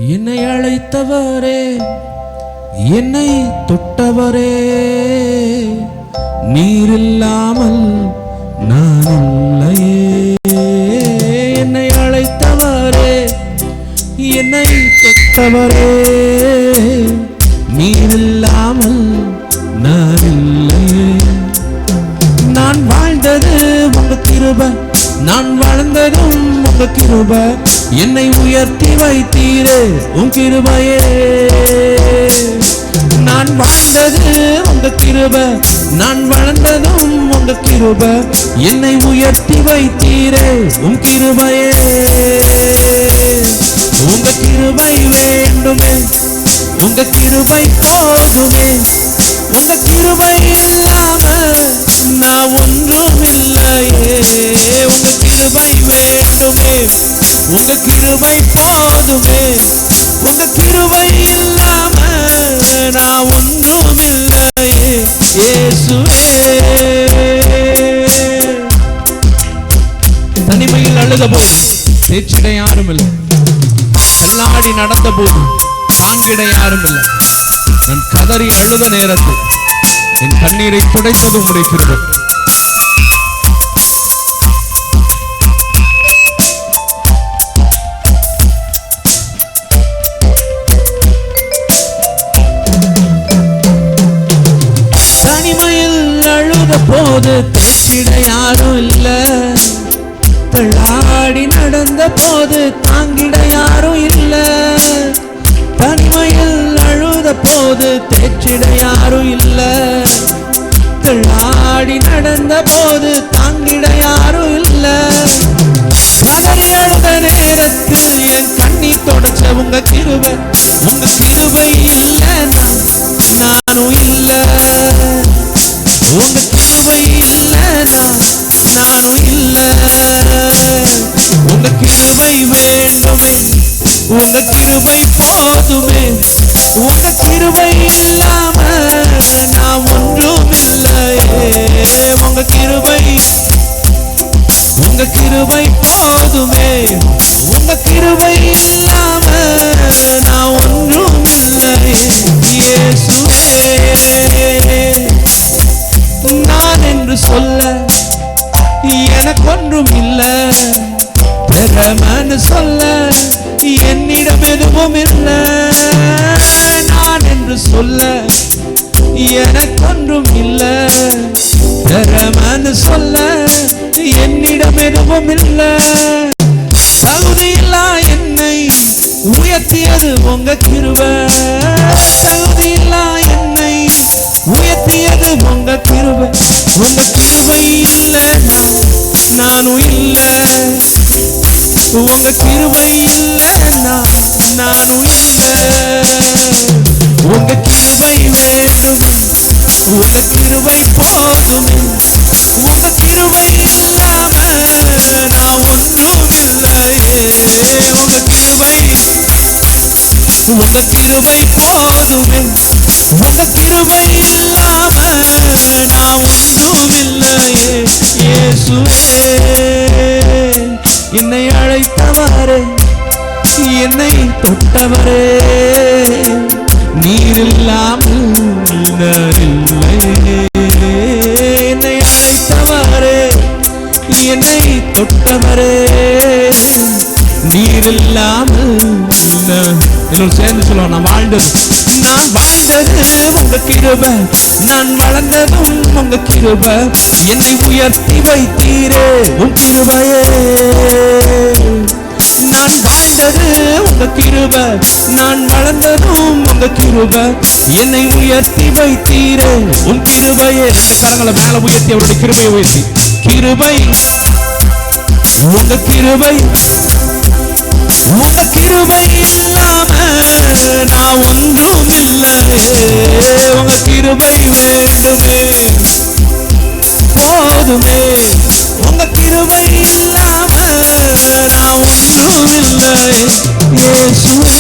என்னை அழைத்தவரே, என்னை தொட்டவரே, நீர் இல்லாமல் நான் இல்லையே. என்னை அழைத்தவரே, என்னை தொட்டவரே, நீர் இல்லாமல் நான் இல்லையே. நான் வாழ்ந்தது உங்க கிருபை, நான் வாழ்ந்ததும் உங்க கிருபை. என்னை உயர்த்தி வைத்தீரே உன் கிருபையே. நான் வாழ்ந்தது உங்க கிருபை, நான் வாழ்ந்ததும் உங்க கிருபை. என்னை உயர்த்தி வைத்தீரே உன் கிருபையே. உங்க கிருபை வேண்டுமே, உங்க கிருபை போதுமே. உங்க கிருபை இல்லாம நான் ஒன்றும் இல்லையே. உங்க கிருபை வேண்டுமே, உங்க கிருபை போதுமே. உங்க கிருபை இல்லாம நான் ஒன்றும் இல்லையே இயேசுவே. தனிமையில் அழுத போது தேற்றிட யாரும் இல்லை, தள்ளாடி நடந்த போது தாங்கிட யாரும் இல்லை. நான் கதறி அழுத நேரத்தில் என் கண்ணீரை துடைத்தது உம்முடைய கிருபை. தனிமையில் அழுத போது தேற்றிட யாரும் இல்லை, தள்ளாடி நடந்த போது தாங்கிட யாரும் இல்லை. தனிமையில் அழுத போது தேற்றிட யாரும் இல்லை, தள்ளாடி நடந்த போது தாங்கிட யாரும் இல்லை. கதறி அழுத நேரத்தில் என் கண்ணீர் தொடச்ச உங்க கிருபை. உங்க கிருபை இல்லைன்னா நானும் இல்லை. உங்க கிருபை இல்லைன்னா நானும் இல்லை. உங்க கிருபை வேண்டுமே, உங்க கிருபை போதுமே. உங்க கிருபை இல்லாம நான் ஒன்றும் இல்லையே. உங்க கிருபை, உங்க கிருபை போதுமே. உங்க கிருபை இல்லாம நான் ஒன்றும் இல்லையே இயேசுவே. நான் என்று சொல்ல எனக்கொன்றும் இல்லை, பெறமன்னு சொல்ல என்னிடம் எதுவும் இல்லை. நான் என்று சொல்ல எனக்கொன்றும் இல்லை, பெறமன்னு சொல்ல என்னிடம் எதுவும் இல்லை. தகுதியில்லா என்னை உயர்த்தியது உங்க கிருபை. தகுதியில்லா என்னை உயர்த்தியது உங்க கிருபை. உங்க கிருபை இல்லைன்னா நானும் இல்லை. உங்க கிருபை இல்லைன்னா நானும் இல்லை. உங்க கிருபை வேண்டுமே, உங்க கிருபை போதுமே. உங்க கிருபை இல்லாம நான் ஒன்றும் இல்லையே. உங்க கிருபை, உங்க கிருபை போதுமே. உங்க கிருபை இல்லாம நான் ஒன்றும் இல்லையே இயேசுவே. என்னை அழைத்தவரே, என்னை தொட்டவரே, நீர் இல்லாமல் நான் இல்லையே. என்னை அழைத்தவரே, என்னை தொட்டவரே, நீர் இல்லாமல் இன்னொரு சேர்ந்து சொல்லுவோம். நான் வாழ்ந்தது உங்க கிருபை, நான் வளர்ந்ததும் உங்க கிருபை. என்னை உயர்த்தி வைத்தீரே உன் கிருபையே. நான் வாழ்ந்தது உங்க கிருபை, நான் வளர்ந்ததும் உங்க கிருபை. என்னை உயர்த்தி வைத்தீரே உன் கிருபையே. கரங்களை மேல உயர்த்தி அவருடைய கிருபையை உயர்த்தி, கிருபை, உங்க கிருபை, உங்க கிருபை இல்லாம நான் ஒன்றும் இல்லையே. உங்க கிருபை வேண்டுமே, போதுமே. உங்க கிருபை இல்லாம நான் ஒன்றும் இல்லை இயேசுவே.